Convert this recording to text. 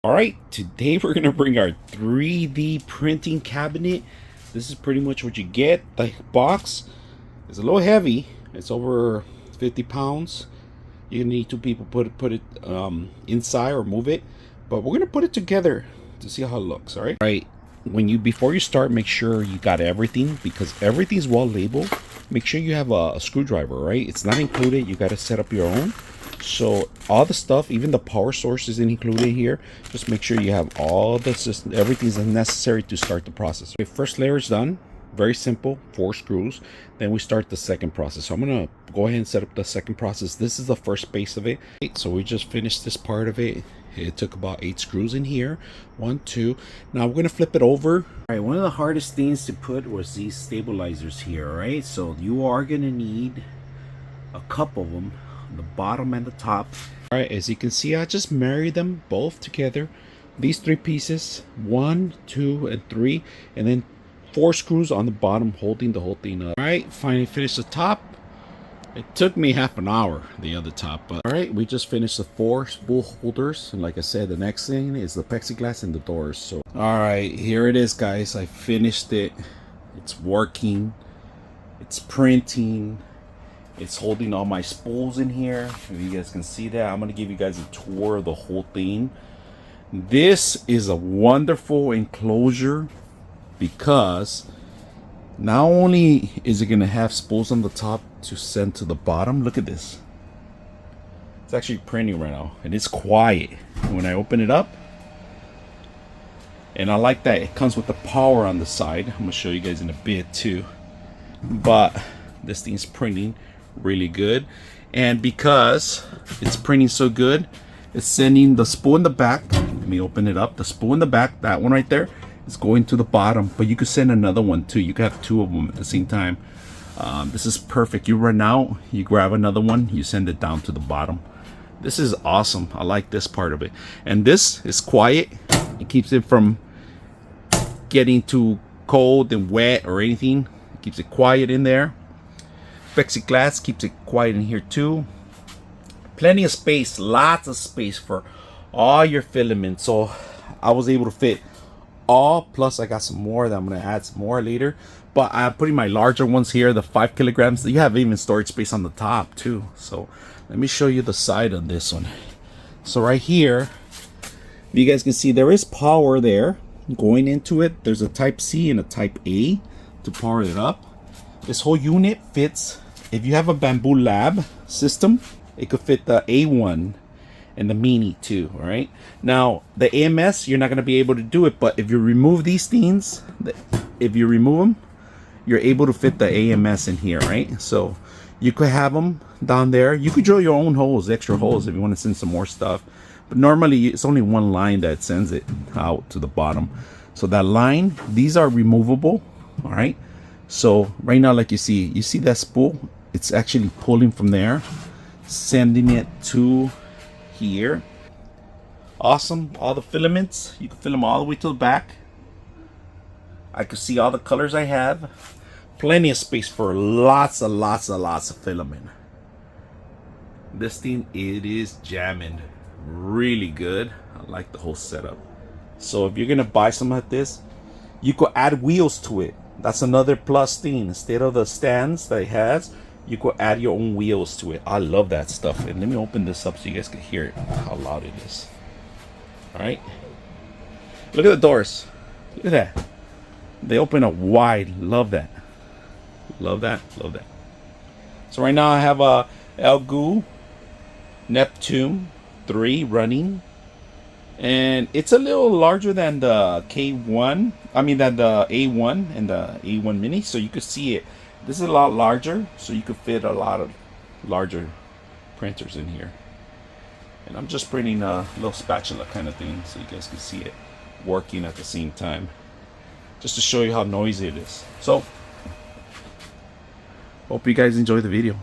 All right, today we're gonna bring our 3D printing cabinet. This is pretty much what you get. The box is a little heavy. It's over 50 pounds. You need two people put it inside or move it, but we're gonna put it together to see how it looks. All right. Before you start, make sure you got everything because everything's well labeled. Make sure you have a screwdriver. Right, it's not included. You got to set up your own. So all the stuff, even the power source isn't included here. Just make sure you have all the system, everything's necessary to start the process. Okay, first layer is done. Very simple, 4 screws. Then we start the second process. So I'm gonna go ahead and set up the second process. This is the first base of it. So we just finished this part of it. It took about 8 screws in here. 1, 2. Now we're gonna flip it over. All right, one of the hardest things to put was these stabilizers here. All right, so you are gonna need a couple of them, the bottom and the top. All right, as you can see, I just married them both together. These 3 pieces, 1, 2, and 3, and then 4 screws on the bottom holding the whole thing up. All right, finally finished the top. It took me half an hour, the other top, but all right, we just finished the 4 spool holders. And like I said, the next thing is the plexiglass and the doors. So all right, here it is, guys. I finished it. It's working. It's printing. It's holding all my spools in here. If you guys can see that, I'm going to give you guys a tour of the whole thing. This is a wonderful enclosure because not only is it going to have spools on the top to send to the bottom. Look at this. It's actually printing right now and it's quiet when I open it up. And I like that it comes with the power on the side. I'm going to show you guys in a bit too. But this thing's printing really good, and because it's printing so good, it's sending the spool in the back. Let me open it up. The spool in the back, that one right there, is going to the bottom, but you could send another one too. You could have 2 of them at the same time. This is perfect. You run out, you grab another one, you send it down to the bottom. This is awesome. I like this part of it, and this is quiet. It keeps it from getting too cold and wet or anything. It keeps it quiet in there. Plexiglass keeps it quiet in here too. Plenty of space, lots of space for all your filaments. So I was able to fit all, plus I got some more that I'm going to add some more later. But I'm putting my larger ones here, the 5 kilograms. You have even storage space on the top too. So let me show you the side on this one. So right here, you guys can see there is power there going into it. There's a type C and a type A to power it up. This whole unit fits. If you have a Bamboo Lab system, it could fit the A1 and the Mini too. All right. Now the AMS, you're not going to be able to do it, but if you remove these things, if you remove them, you're able to fit the AMS in here, right? So you could have them down there. You could drill your own holes, extra holes, if you want to send some more stuff. But normally it's only one line that sends it out to the bottom. So that line, these are removable. All right. So right now, like you see that spool, it's actually pulling from there, sending it to here. Awesome. All the filaments, you can fill them all the way to the back. I can see all the colors I have. Plenty of space for lots of filament. This thing, it is jamming really good. I like the whole setup. So if you're gonna buy something like this, you could add wheels to it. That's another plus thing. Instead of the stands that it has, you could add your own wheels to it. I love that stuff. And let me open this up so you guys can hear it, how loud it is. All right. Look at the doors. Look at that. They open up wide. Love that. Love that. Love that. So right now I have a Elgu Neptune 3 running. And it's a little larger than the K1. I mean, than the A1 and the A1 Mini. So you could see it. This is a lot larger. So you could fit a lot of larger printers in here. And I'm just printing a little spatula kind of thing so you guys can see it working at the same time. Just to show you how noisy it is. So, hope you guys enjoy the video.